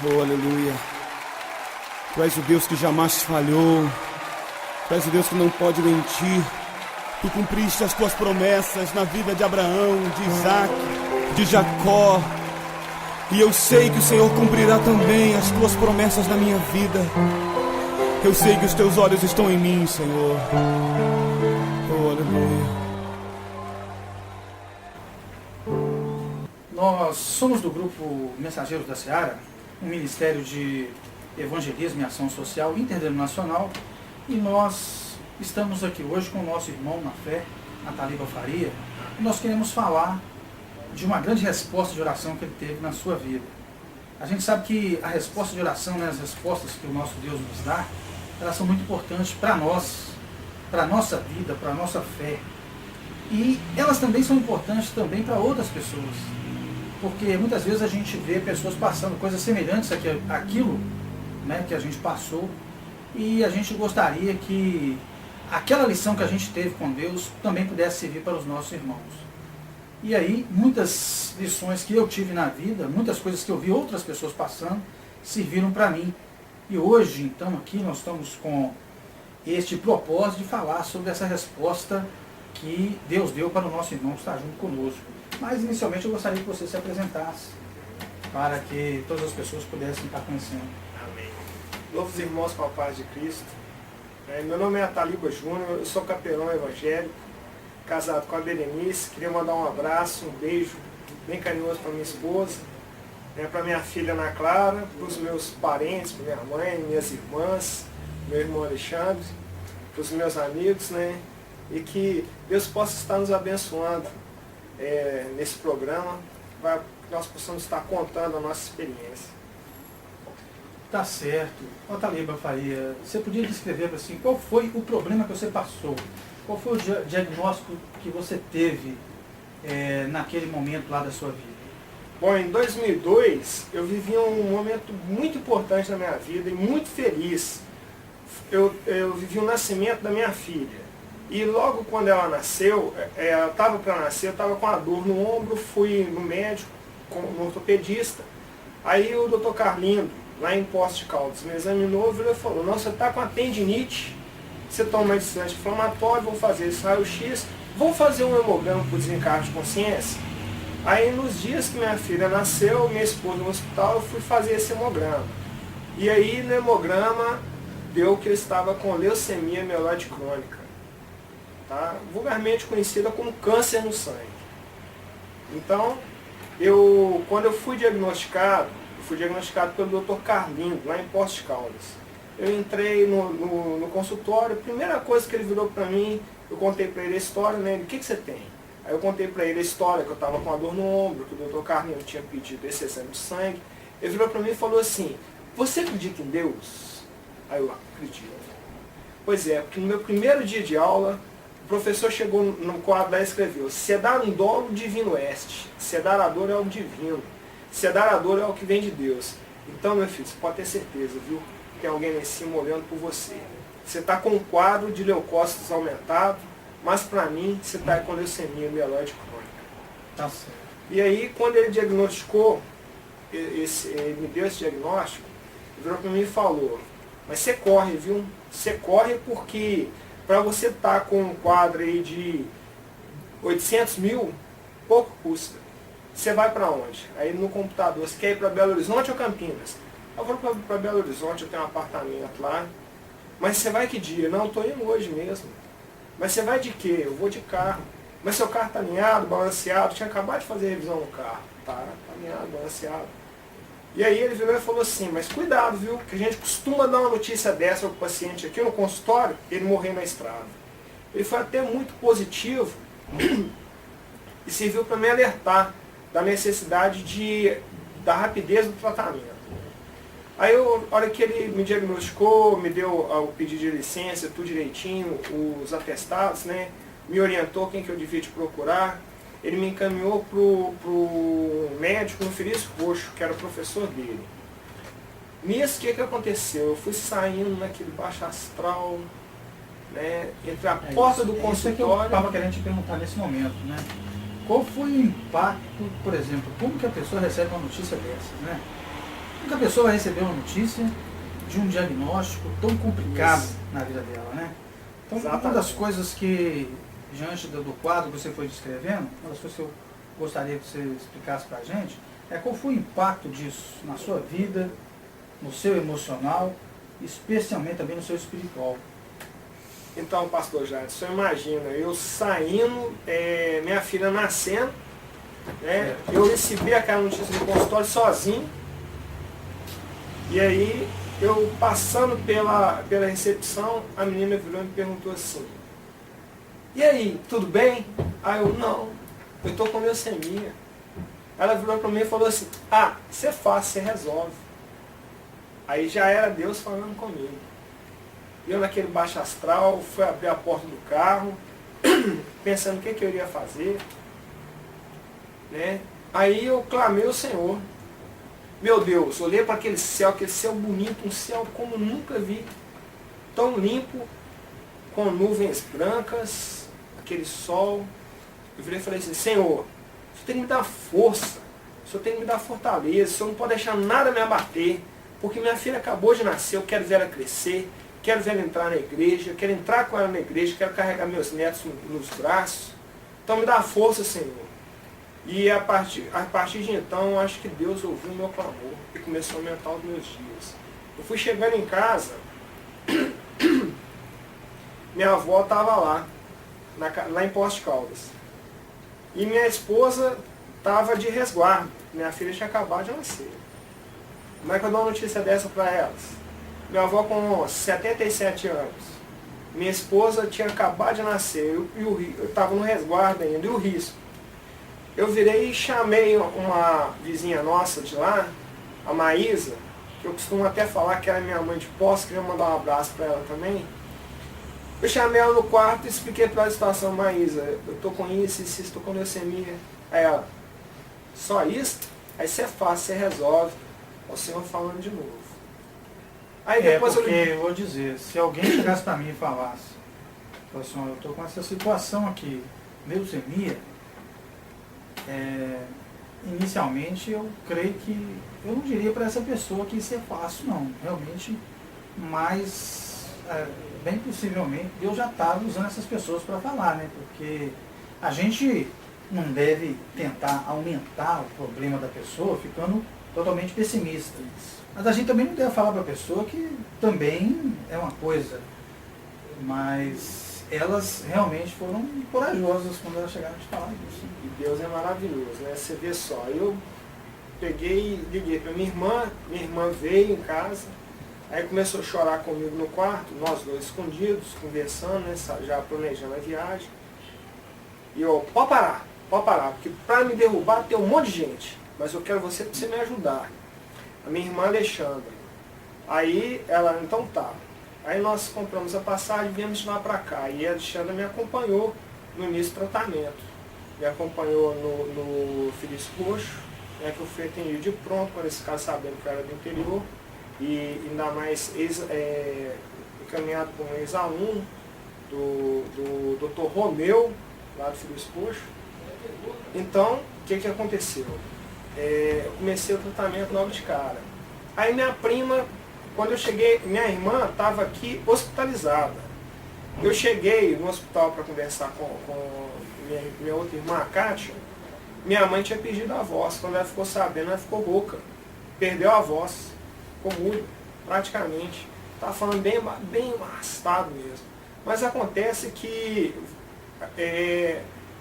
Oh, aleluia. Tu és o Deus que jamais falhou. Tu és o Deus que não pode mentir. Tu cumpriste as tuas promessas na vida de Abraão, de Isaac, de Jacó. E eu sei que o Senhor cumprirá também as tuas promessas na minha vida. Eu sei que os teus olhos estão em mim, Senhor. Oh, aleluia. Nós somos do grupo Mensageiros da Seara, um ministério de evangelismo e ação social interdenominacional, e nós estamos aqui hoje com o nosso irmão na fé, Ataliba Faria, e nós queremos falar de uma grande resposta de oração que ele teve na sua vida. A gente sabe que a resposta de oração, né, as respostas que o nosso Deus nos dá, elas são muito importantes para nós, para a nossa vida, para a nossa fé. E elas também são importantes também para outras pessoas. Porque muitas vezes a gente vê pessoas passando coisas semelhantes àquilo, né, que a gente passou, e a gente gostaria que aquela lição que a gente teve com Deus também pudesse servir para os nossos irmãos. E aí, muitas lições que eu tive na vida, muitas coisas que eu vi outras pessoas passando, serviram para mim. E hoje, então, aqui nós estamos com este propósito de falar sobre essa resposta que Deus deu para o nosso irmão que está junto conosco. Mas, inicialmente, eu gostaria que você se apresentasse, para que todas as pessoas pudessem estar conhecendo. Amém. Louvo os irmãos com a paz de Cristo. Meu nome é Ataliba Júnior, eu sou capelão evangélico, casado com a Berenice. Queria mandar um abraço, um beijo bem carinhoso para minha esposa, para minha filha Ana Clara, para os meus parentes, para minha mãe, minhas irmãs, meu irmão Alexandre, para os meus amigos, e que Deus possa estar nos abençoando nesse programa, para que nós possamos estar contando a nossa experiência. Tá certo. Ataliba Faria, você podia descrever assim, qual foi o problema que você passou? Qual foi o diagnóstico que você teve naquele momento lá da sua vida? Bom, em 2002 eu vivi um momento muito importante na minha vida e muito feliz. Eu vivi o nascimento da minha filha. E logo quando ela nasceu, ela estava para nascer, eu estava com a dor no ombro, fui no médico, no ortopedista. Aí o doutor Carlindo, lá em Poços de Caldas, me examinou e falou: não, você está com a tendinite, você toma esse anti-inflamatório, vou fazer esse raio-x, vou fazer um hemograma por desencargo de consciência. Aí nos dias que minha filha nasceu, minha esposa no hospital, eu fui fazer esse hemograma. E aí no hemograma deu que eu estava com leucemia mieloide crônica, tá? Vulgarmente conhecida como câncer no sangue. Então, quando eu fui diagnosticado pelo Dr. Carlindo, lá em Poços de Caldas. Eu entrei no consultório, a primeira coisa que ele virou para mim, eu contei para ele a história, o que você tem? Aí eu contei para ele a história, que eu estava com uma dor no ombro, que o Dr. Carlindo tinha pedido esse exame de sangue. Ele virou para mim e falou assim: você acredita em Deus? Aí eu acredito. Pois é, porque no meu primeiro dia de aula, o professor chegou no quadro lá e escreveu: sedar um dolo divino est, sedar a dor é o divino, sedar a dor é o que vem de Deus. Então, meu filho, você pode ter certeza, viu? Tem alguém lá em cima olhando por você. Você está com um quadro de leucócitos aumentado, mas para mim você está com leucemia mieloide crônica. Tá certo. E aí, quando ele diagnosticou, ele me deu esse diagnóstico, ele virou para mim e falou: mas você corre, viu? Você corre porque para você estar com um quadro aí de 800 mil, pouco custa. Você vai para onde? Aí no computador, você quer ir para Belo Horizonte ou Campinas? Eu vou para Belo Horizonte, eu tenho um apartamento lá. Mas você vai que dia? Não, estou indo hoje mesmo. Mas você vai de quê? Eu vou de carro. Mas seu carro está alinhado, balanceado? Tinha acabado de fazer revisão no carro. Tá alinhado, balanceado. E aí ele virou e falou assim: mas cuidado, viu? Que a gente costuma dar uma notícia dessa ao paciente aqui no consultório, ele morrer na estrada. Ele foi até muito positivo e serviu para me alertar da necessidade da rapidez do tratamento. Aí, a hora que ele me diagnosticou, me deu o pedido de licença, tudo direitinho, os atestados, me orientou quem que eu devia te procurar, ele me encaminhou para o médico no Felício Roxo, que era o professor dele. Nisso, o que aconteceu? Eu fui saindo naquele baixo astral, entre a porta do consultório... Isso que eu estava querendo te perguntar nesse momento, Qual foi o impacto, por exemplo, como que a pessoa recebe uma notícia dessa, Nunca a pessoa vai receber uma notícia de um diagnóstico tão complicado Isso. na vida dela, né? Então, Exatamente. uma das coisas que, diante do quadro que você foi descrevendo, uma das coisas que eu gostaria que você explicasse pra gente, é qual foi o impacto disso na sua vida, no seu emocional, especialmente também no seu espiritual. Então, pastor Jair, você imagina, eu saindo, minha filha nascendo, né? Eu recebi aquela notícia do consultório sozinho, e aí eu passando pela recepção, a menina virou e me perguntou assim, e aí, tudo bem? Aí eu, não, eu tô com leucemia. Ela virou para mim e falou assim, isso é fácil, você resolve. Aí já era Deus falando comigo. Eu naquele baixo astral, fui abrir a porta do carro, pensando o que eu iria fazer. Né? Aí eu clamei ao Senhor. Meu Deus, olhei para aquele céu bonito, um céu como nunca vi. Tão limpo, com nuvens brancas, aquele sol. Eu virei e falei assim, Senhor, o Senhor tem que me dar força, o Senhor tem que me dar fortaleza, o Senhor não pode deixar nada me abater, porque minha filha acabou de nascer, eu quero ver ela crescer, quero ver ela entrar na igreja, quero entrar com ela na igreja, quero carregar meus netos nos braços. Então me dá força, Senhor. E a partir de então, eu acho que Deus ouviu o meu clamor e começou a aumentar os meus dias. Eu fui chegando em casa, minha avó estava lá em Poços de Caldas. E minha esposa estava de resguardo. Minha filha tinha acabado de nascer. Como é que eu dou uma notícia dessa para elas? Minha avó com 77 anos. Minha esposa tinha acabado de nascer. Eu estava no resguardo ainda. E o risco? Eu virei e chamei uma vizinha nossa de lá, a Maísa, que eu costumo até falar que era minha mãe de posse, queria mandar um abraço para ela também. Eu chamei ela no quarto e expliquei para ela a situação, Maísa, eu tô com isso, estou com leucemia. Aí ela, só isso? Aí você é fácil, você resolve. O Senhor falando de novo. Aí depois eu vou dizer, se alguém chegasse para mim e falasse assim, eu estou com essa situação aqui, leucemia, inicialmente eu creio que eu não diria para essa pessoa que isso é fácil, não, realmente, mas bem possivelmente Deus já estava usando essas pessoas para falar, né? Porque a gente não deve tentar aumentar o problema da pessoa ficando totalmente pessimista. Mas a gente também não deve falar para a pessoa que também é uma coisa. Mas elas realmente foram corajosas quando elas chegaram a te falar disso. E Deus é maravilhoso, né? Você vê só, eu peguei e liguei para minha irmã veio em casa, aí começou a chorar comigo no quarto, nós dois escondidos, conversando, né? Já planejando a viagem. E eu, pode parar, porque para me derrubar tem um monte de gente, mas eu quero você para você me ajudar. A minha irmã Alexandra. Aí ela, então tá. Aí nós compramos a passagem, viemos de lá para cá. E a Alexandra me acompanhou no início do tratamento. Me acompanhou no Felício Roxo, né, que eu fui atendido de pronto, quando esse caso sabendo que eu era do interior. E ainda mais encaminhado por um ex-aluno do Dr. Romeu, lá do Felício Roxo. Então, o que aconteceu? Eu comecei o tratamento logo de cara. Aí minha prima, quando eu cheguei, minha irmã estava aqui hospitalizada. Eu cheguei no hospital para conversar com minha outra irmã, a Kátia. Minha mãe tinha perdido a voz. Quando ela ficou sabendo, ela ficou rouca. Perdeu a voz. Ficou muda, praticamente. Estava falando bem arrastado mesmo. Mas acontece que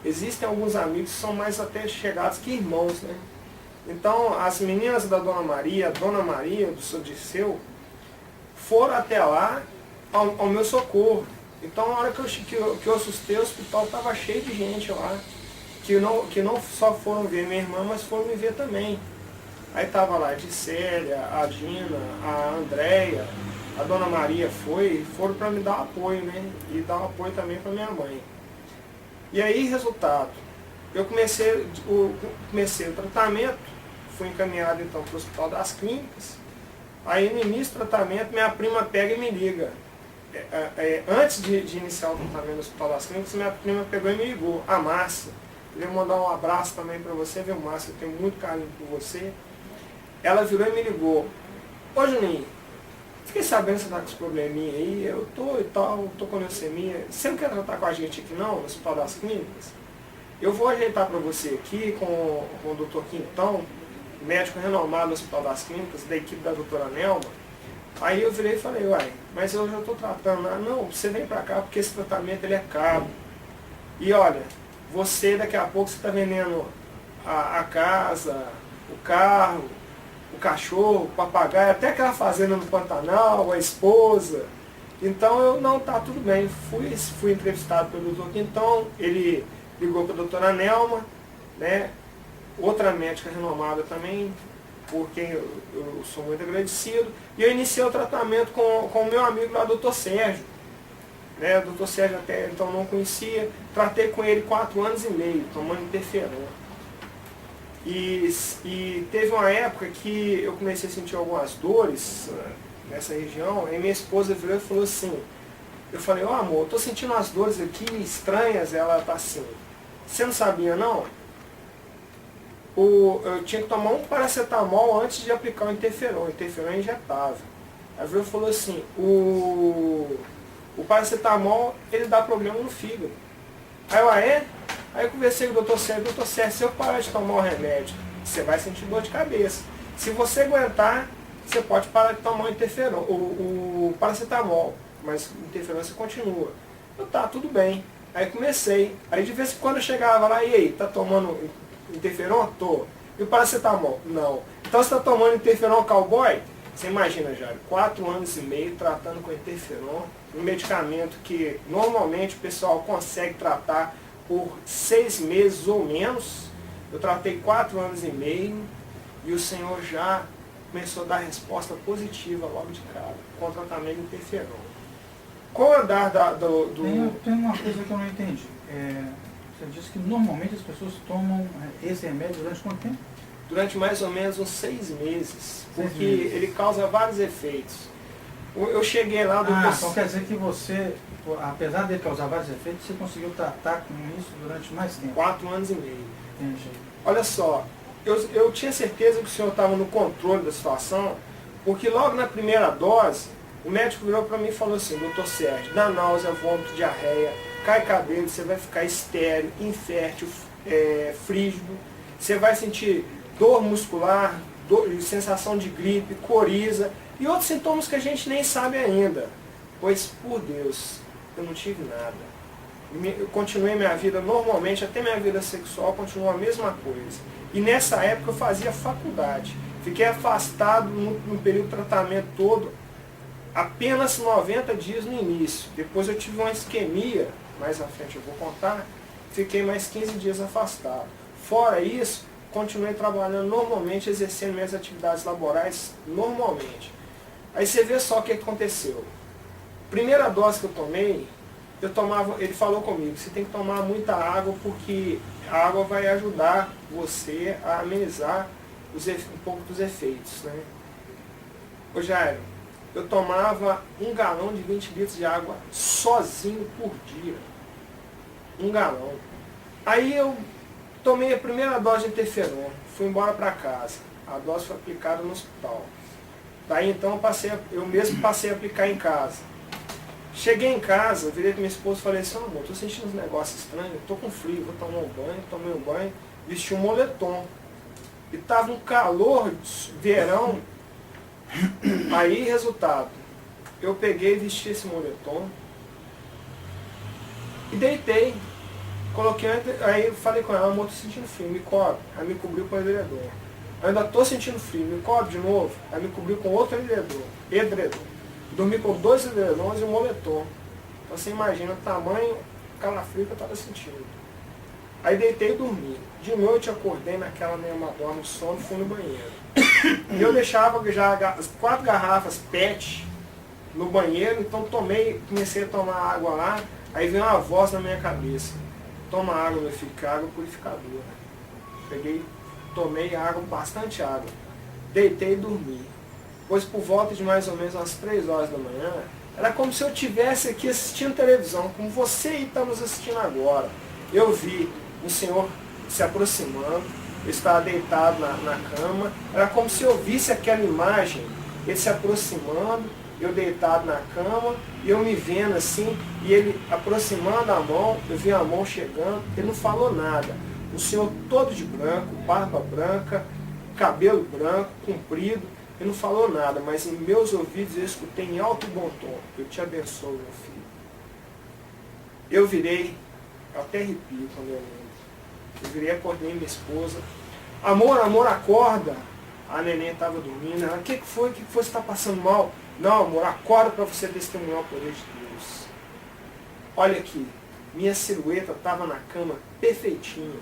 existem alguns amigos que são mais até chegados que irmãos, né? Então, as meninas da Dona Maria, a Dona Maria, do seu Dirceu, foram até lá ao meu socorro. Então, na hora que eu assustei, o hospital estava cheio de gente lá, que não só foram ver minha irmã, mas foram me ver também. Aí estava lá a Dicélia, a Dina, a Andréia, a Dona Maria foram para me dar apoio, né? E dar apoio também para minha mãe. E aí, resultado, eu comecei o tratamento, fui encaminhado então para o Hospital das Clínicas. Aí no início do tratamento, minha prima pega e me liga. Antes de iniciar o tratamento no Hospital das Clínicas, minha prima pegou e me ligou, a Márcia. Queria mandar um abraço também para você, viu, Márcia? Eu tenho muito carinho por você. ela virou e me ligou. Ô Juninho, fiquei sabendo que você tá com esse probleminha aí, eu tô e tal, tô com leucemia. Você não quer tratar com a gente aqui não, no Hospital das Clínicas? Eu vou ajeitar para você aqui com o Dr. Quintão, médico renomado no Hospital das Clínicas, da equipe da doutora Nelma. Aí eu virei e falei, uai, mas eu já estou tratando. Ah, não, você vem para cá porque esse tratamento ele é caro. E olha, você daqui a pouco você está vendendo a casa, o carro, o cachorro, o papagaio, até aquela fazenda no Pantanal, a esposa. Então eu, não, tá tudo bem. Fui entrevistado pelo doutor Quintão, ele ligou para a doutora Nelma, né? Outra médica renomada também, por quem eu sou muito agradecido. E eu iniciei o tratamento com o meu amigo lá, doutor Sérgio. Né? O doutor Sérgio até então não conhecia. Tratei com ele 4 anos e meio, tomando interferon. E teve uma época que eu comecei a sentir algumas dores nessa região, aí minha esposa virou e falou assim, eu falei, ó amor, eu tô sentindo umas dores aqui estranhas, ela tá assim, você não sabia não? Eu tinha que tomar um paracetamol antes de aplicar o interferon injetável. Aí virou e falou assim, o paracetamol ele dá problema no fígado. Aí eu, é? Aí eu conversei com o doutor Sérgio, se eu parar de tomar o remédio, você vai sentir dor de cabeça. Se você aguentar, você pode parar de tomar o interferon, o paracetamol, mas o interferon você continua. Eu, tá, tudo bem. Aí comecei. Aí de vez em quando eu chegava lá, e aí, tá tomando interferon? Tô. E o paracetamol? Não. Então você tá tomando interferon cowboy? Você imagina, Jair, 4 anos e meio tratando com interferon, um medicamento que normalmente o pessoal consegue tratar por 6 meses ou menos. Eu tratei 4 anos e meio e o senhor já começou a dar resposta positiva logo de cara, com o tratamento de interferon. Com o andar Tem uma coisa que eu não entendi. Você disse que normalmente as pessoas tomam esse remédio durante quanto tempo? Durante mais ou menos uns 6 meses, porque ele causa vários efeitos. Eu cheguei lá do... Então quer dizer que você, apesar dele causar vários efeitos, você conseguiu tratar com isso durante mais tempo? 4 anos e meio. Entendi. Olha só, eu tinha certeza que o senhor estava no controle da situação, porque logo na primeira dose, o médico virou para mim e falou assim, doutor Sérgio, dá náusea, vômito, diarreia, cai cabelo, você vai ficar estéril, infértil, frígido, você vai sentir dor muscular, sensação de gripe, coriza e outros sintomas que a gente nem sabe ainda. Pois, por Deus, eu não tive nada. Eu continuei minha vida normalmente, até minha vida sexual continuou a mesma coisa. E nessa época eu fazia faculdade. Fiquei afastado no período de tratamento todo, apenas 90 dias no início. Depois eu tive uma isquemia, mais à frente eu vou contar, fiquei mais 15 dias afastado. Fora isso, continuei trabalhando normalmente, exercendo minhas atividades laborais normalmente. Aí você vê só o que aconteceu. Primeira dose que eu tomei, ele falou comigo, você tem que tomar muita água porque a água vai ajudar você a amenizar um pouco dos efeitos. Né? Ô Jairo, eu tomava 1 galão de 20 litros de água sozinho por dia. 1 galão. Aí eu tomei a primeira dose de interferon, fui embora para casa. A dose foi aplicada no hospital. Daí então eu mesmo passei a aplicar em casa. Cheguei em casa, virei para minha esposa e falei assim, amor, tô sentindo uns negócios estranhos, tô com frio, vou tomar um banho, tomei um banho, vesti um moletom. E tava um calor, verão. Aí, resultado, eu peguei, vesti esse moletom e deitei. Coloquei, aí eu falei com ela, amor, tô sentindo frio, me cobre. Aí me cobriu com o edredom. Eu ainda tô sentindo frio, me cobre de novo. Aí me cobriu com outro edredom. Dormi com 2 edredons e um moletom. Então você imagina o tamanho calafrio que eu estava sentindo. Aí deitei e dormi. De noite eu acordei naquela meio amadora, no sono, fui no banheiro. E eu deixava já as 4 garrafas PET no banheiro, então comecei a tomar água lá, aí veio uma voz na minha cabeça. Toma água, meu filho, que é água purificadora. Peguei, tomei água, bastante água. Deitei e dormi. Pois por volta de mais ou menos umas 3 horas da manhã, era como se eu estivesse aqui assistindo televisão, como você está nos assistindo agora. Eu vi um senhor se aproximando, eu estava deitado na cama, era como se eu visse aquela imagem, ele se aproximando, eu deitado na cama, e eu me vendo assim, e ele aproximando a mão, eu vi a mão chegando, ele não falou nada. O Senhor todo de branco, barba branca, cabelo branco, comprido, ele não falou nada, mas em meus ouvidos eu escutei em alto e bom tom: eu te abençoo, meu filho. Eu virei, eu até arrepio quando eu lembro. Eu virei, acordei minha esposa. Amor, amor, acorda. A neném estava dormindo. Ela: o que foi? O que foi? Você está passando mal? Não, amor, acorda para você testemunhar o poder de Deus. Olha aqui, minha silhueta estava na cama perfeitinha.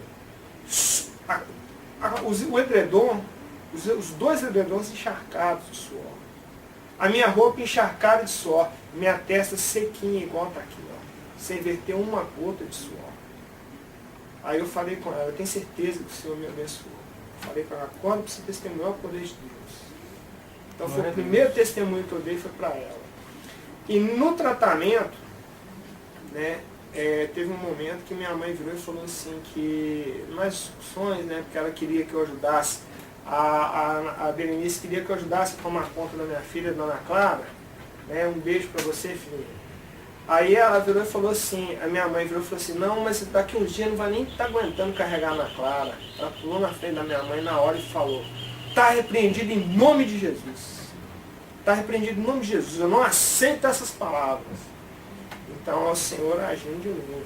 O edredom, os dois edredons encharcados de suor. A minha roupa encharcada de suor. Minha testa sequinha igual está aqui, ó, sem verter uma gota de suor. Aí eu falei com ela: eu tenho certeza que o Senhor me abençoou. Falei para ela: acorda para você testemunhar o poder de Deus. Então foi o primeiro testemunho que eu dei, foi para ela. E no tratamento, né, teve um momento que minha mãe virou e falou assim, que nas discussões, né, porque ela queria que eu ajudasse, a Berenice queria que eu ajudasse a tomar conta da minha filha, Dona Clara, né, um beijo para você, filha. Aí ela virou e falou assim, a minha mãe virou e falou assim: não, mas daqui uns dias não vai nem estar aguentando carregar na Clara. Ela pulou na frente da minha mãe na hora e falou: está repreendido em nome de Jesus. Está repreendido em nome de Jesus. Eu não aceito essas palavras. Então é o Senhor agindo de novo.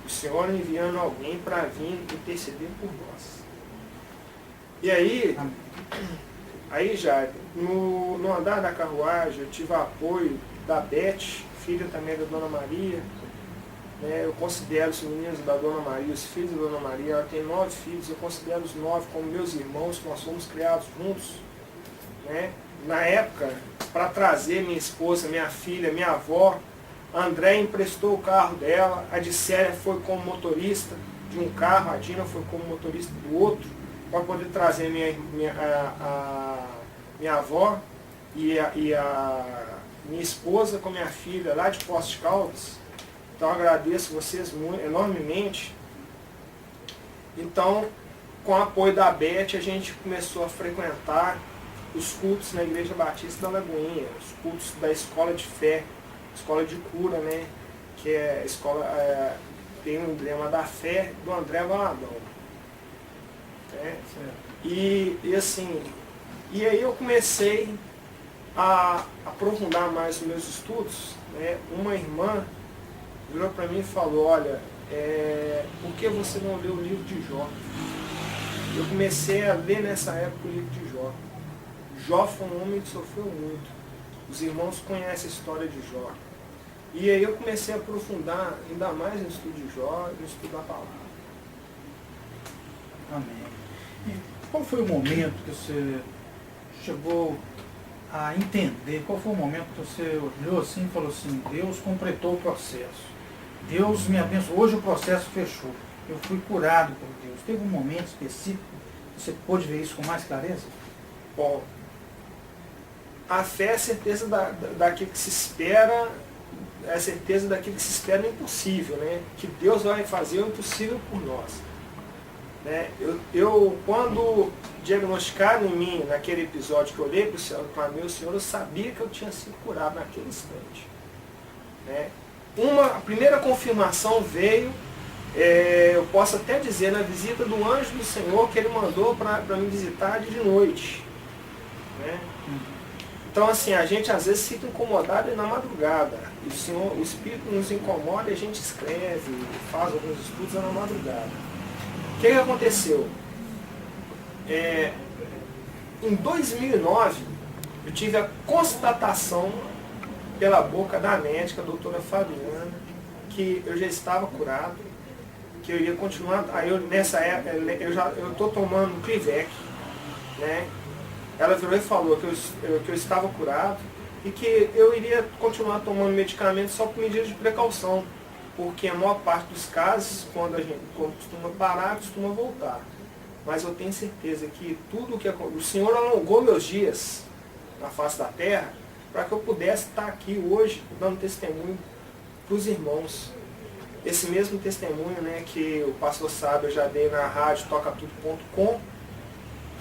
O Senhor enviando alguém para vir interceder por nós. E aí já, no andar da carruagem, eu tive apoio da Beth, filha também da Dona Maria. Né, eu considero os meninos da Dona Maria, os filhos da Dona Maria, ela tem 9 filhos, eu considero os 9 como meus irmãos, nós fomos criados juntos. Né? Na época, para trazer minha esposa, minha filha, minha avó, a André emprestou o carro dela, a Dicélia foi como motorista de um carro, a Dina foi como motorista do outro, para poder trazer minha avó e a minha esposa com minha filha lá de Poços de Caldas. Então agradeço vocês enormemente. Então, com o apoio da Beth, a gente começou a frequentar os cultos na Igreja Batista da Lagoinha, os cultos da Escola de Fé, Escola de Cura, né? Que é a escola, tem um emblema da fé do André Valadão. Né? E aí eu comecei a aprofundar mais os meus estudos. Né? Uma irmã virou para mim e falou: olha, por que você não leu o livro de Jó? Eu comecei a ler nessa época o livro de Jó. Jó foi um homem que sofreu muito. Os irmãos conhecem a história de Jó. E aí eu comecei a aprofundar ainda mais no estudo de Jó e no estudo da palavra. Amém. E qual foi o momento que você chegou a entender, qual foi o momento que você olhou assim e falou assim: Deus completou o processo, Deus me abençoou, hoje o processo fechou, eu fui curado por Deus? Teve um momento específico que você pôde ver isso com mais clareza? Bom, a fé é a certeza daquilo que se espera, é a certeza daquilo que se espera no impossível, né? Que Deus vai fazer o impossível por nós. Né? Eu, quando diagnosticaram em mim, naquele episódio que eu olhei para o céu e clamei ao Senhor, eu sabia que eu tinha sido curado naquele instante. Né? A primeira confirmação veio, eu posso até dizer, na visita do anjo do Senhor, que ele mandou para me visitar de noite. Né? Então, assim, a gente às vezes fica incomodado na madrugada. E o Espírito nos incomoda e a gente escreve, faz alguns estudos na madrugada. O que aconteceu? Em 2009, eu tive a constatação pela boca da médica, a doutora Fabiana, que eu já estava curado, que eu ia continuar. Aí nessa época, eu estou tomando Clivec, né? Ela virou e falou que eu estava curado e que eu iria continuar tomando medicamentos só por medida de precaução, porque a maior parte dos casos, quando costuma parar, costuma voltar. Mas eu tenho certeza que tudo que o Senhor alongou meus dias na face da terra para que eu pudesse estar aqui hoje dando testemunho para os irmãos. esse mesmo testemunho, né, que o pastor Sábio eu já dei na rádio tocatudo.com,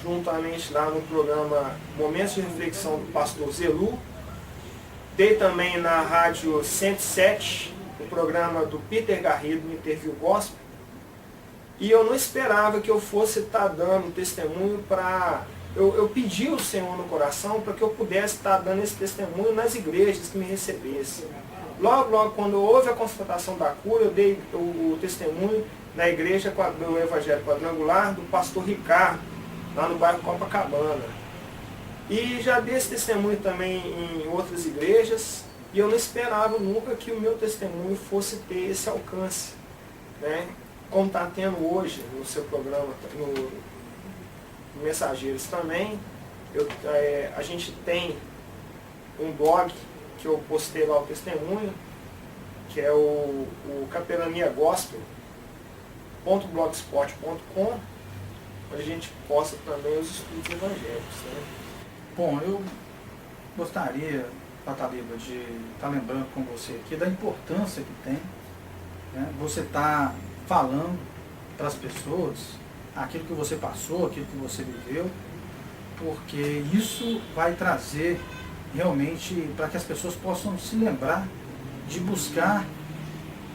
juntamente lá no programa Momentos de Reflexão do pastor Zelu. Dei também na rádio 107, o programa do Peter Garrido, no Interview Gospel. E eu não esperava que eu fosse estar dando testemunho para... Eu pedi ao Senhor no coração para que eu pudesse estar dando esse testemunho nas igrejas que me recebessem. Logo, quando houve a constatação da cura, eu dei o testemunho na igreja do Evangelho Quadrangular, do pastor Ricardo, lá no bairro Copacabana. E já dei esse testemunho também em outras igrejas, e eu não esperava nunca que o meu testemunho fosse ter esse alcance, né? Como está tendo hoje no seu programa, no Mensageiros também. A gente tem um blog que eu postei lá o testemunho, que é o capelaniagospel.blogspot.com, onde a gente posta também os estudos evangélicos, né? Bom, eu gostaria, Pataliba, de estar lembrando com você aqui da importância que tem, né, você estar falando para as pessoas aquilo que você passou, aquilo que você viveu, porque isso vai trazer realmente para que as pessoas possam se lembrar de buscar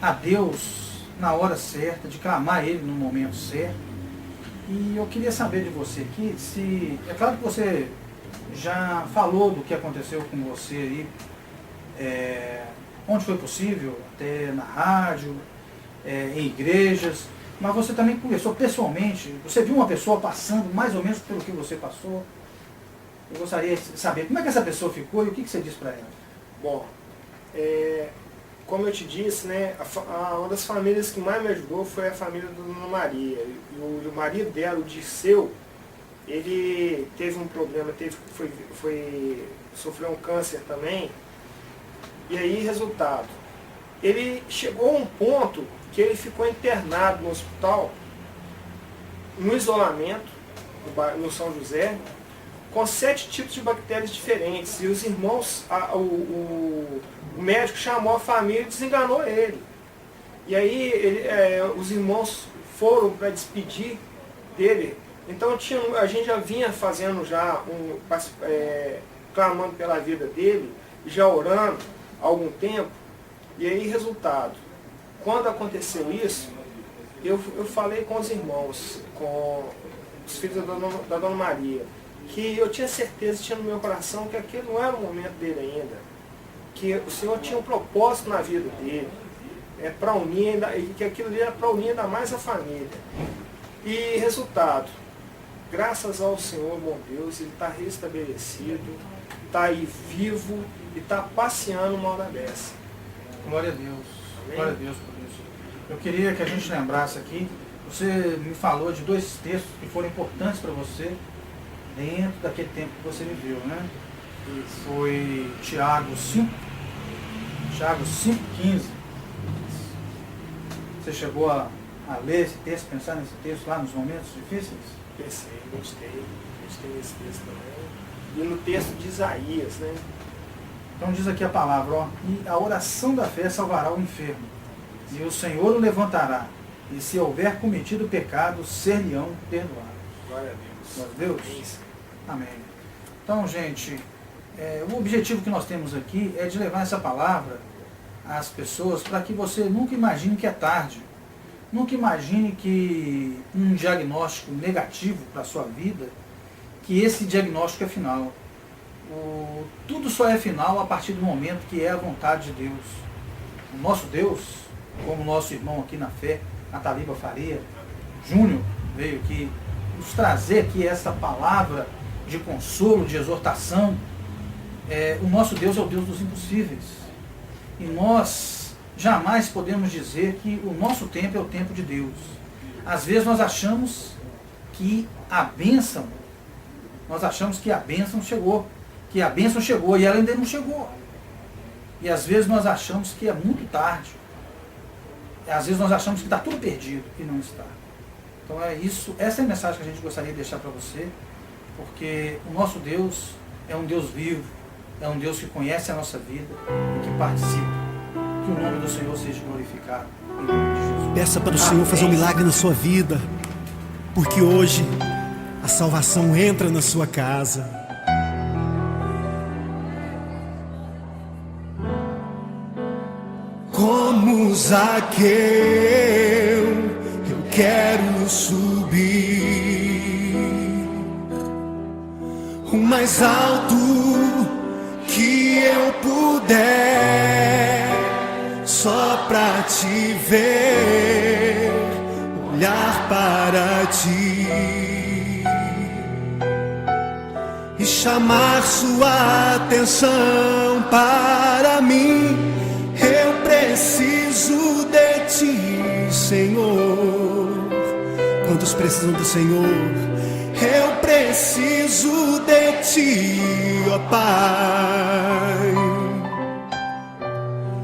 a Deus na hora certa, de clamar a Ele no momento certo. E eu queria saber de você aqui, se é claro que você já falou do que aconteceu com você aí, onde foi possível, até na rádio, em igrejas, mas você também conversou pessoalmente, você viu uma pessoa passando mais ou menos pelo que você passou. Eu gostaria de saber como é que essa pessoa ficou e o que você disse para ela. Bom, como eu te disse, né, uma das famílias que mais me ajudou foi a família da Dona Maria. E o marido dela, o Dirceu, ele teve um problema, sofreu um câncer também. E aí, resultado, ele chegou a um ponto que ele ficou internado no hospital, no isolamento, no São José, com 7 tipos de bactérias diferentes. E os irmãos, o médico chamou a família e desenganou ele. E aí os irmãos foram para despedir dele. Então a gente já vinha fazendo clamando pela vida dele, já orando há algum tempo. E aí, resultado, quando aconteceu isso, eu falei com os irmãos, com os filhos da Dona Maria, que eu tinha certeza, tinha no meu coração, que aquele não era o momento dele ainda, que o Senhor tinha um propósito na vida dele, para unir, e que aquilo ali era para unir ainda mais a família. E resultado, graças ao Senhor, bom Deus, ele está restabelecido, está aí vivo e está passeando uma hora dessa. Glória a Deus. Amém? Glória a Deus por isso. Eu queria que a gente lembrasse aqui, você me falou de 2 textos que foram importantes para você dentro daquele tempo que você viveu, né? Isso. Foi Tiago 5,15. Você chegou a ler esse texto, pensar nesse texto lá nos momentos difíceis? Pensei, gostei nesse texto também. E no texto de Isaías, né? Então diz aqui a palavra, ó, e a oração da fé salvará o enfermo, e o Senhor o levantará, e se houver cometido pecado, ser-lhe-ão perdoados. Glória a Deus. Glória a Deus. Amém. Amém. Então, gente, o objetivo que nós temos aqui é de levar essa palavra às pessoas para que você nunca imagine que é tarde. Nunca imagine que um diagnóstico negativo para a sua vida, que esse diagnóstico é final. Tudo só é final a partir do momento que é a vontade de Deus. O nosso Deus, como o nosso irmão aqui na fé, Ataliba Faria Júnior, veio aqui nos trazer aqui essa palavra de consolo, de exortação. O nosso Deus é o Deus dos impossíveis. E nós jamais podemos dizer que o nosso tempo é o tempo de Deus. Às vezes nós achamos que a bênção chegou, que a bênção chegou e ela ainda não chegou. E às vezes nós achamos que é muito tarde. Às vezes nós achamos que está tudo perdido e não está. Então é isso, essa é a mensagem que a gente gostaria de deixar para você, porque o nosso Deus é um Deus vivo, é um Deus que conhece a nossa vida e que participa. Que o nome do Senhor seja glorificado. Em nome de Jesus. Peça para o Senhor fazer um milagre na sua vida, porque hoje a salvação entra na sua casa. Como Zaqueu, eu quero subir o mais alto que eu puder, só pra te ver, olhar para ti e chamar sua atenção para mim. Eu preciso de ti, Senhor. Quantos precisam do Senhor? Eu preciso de ti, ó Pai.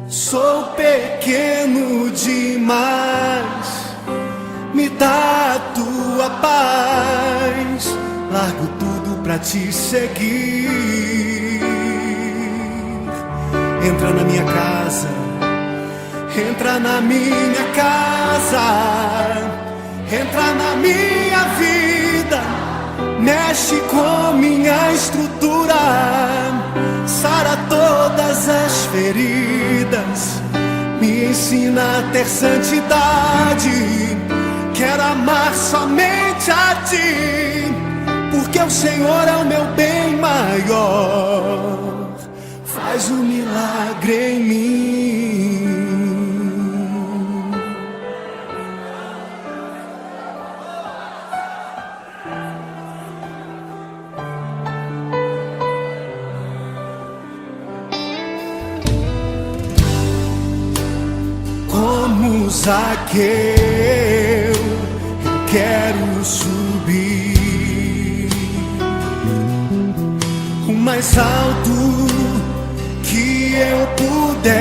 Sou pequeno demais, me dá a tua paz. Largo tudo pra te seguir. Entra na minha casa, entra na minha casa, entra na minha vida, mexe com minha estrutura, sara todas as feridas, me ensina a ter santidade. Quero amar somente a ti, porque o Senhor é o meu bem maior. Faz um milagre em mim. Como Zaqueu, eu quero subir o mais alto que eu puder,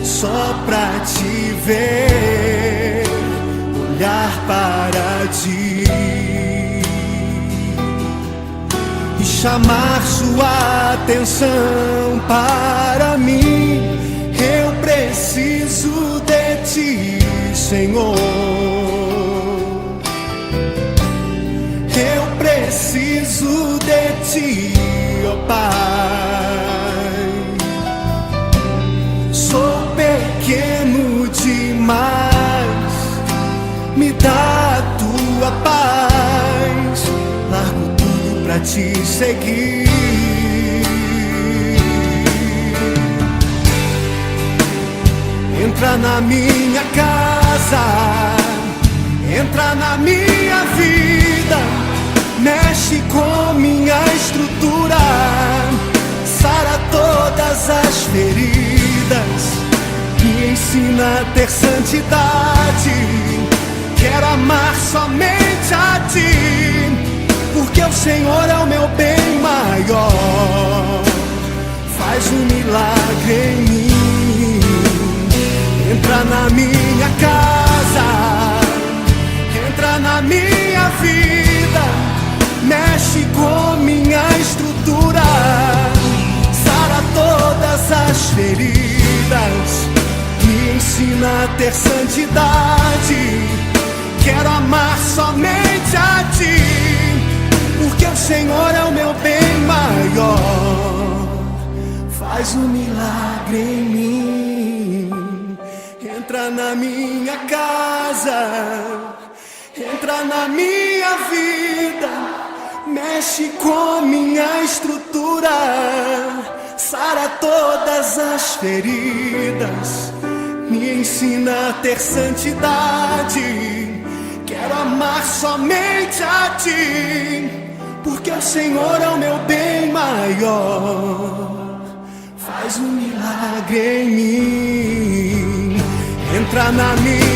só pra te ver, olhar para ti e chamar sua atenção para mim. Eu preciso de ti, Senhor. Eu preciso de ti, ó Pai. Sou pequeno demais, me dá a tua paz. Largo tudo pra te seguir. Entra na minha casa, entra na minha vida, mexe com minha estrutura, sara todas as feridas, me ensina a ter santidade. Quero amar somente a ti, porque o Senhor é o meu bem maior. Faz um milagre em mim. Entra na minha casa, entra na minha vida, mexe com minha estrutura, sara todas as feridas, me ensina a ter santidade. Quero amar somente a ti, porque o Senhor é o meu bem maior. Faz um milagre em mim. Entra na minha casa, entra na minha vida, mexe com minha estrutura, sara todas as feridas, me ensina a ter santidade. Quero amar somente a ti, porque o Senhor é o meu bem maior. Faz um milagre em mim. Entra na minha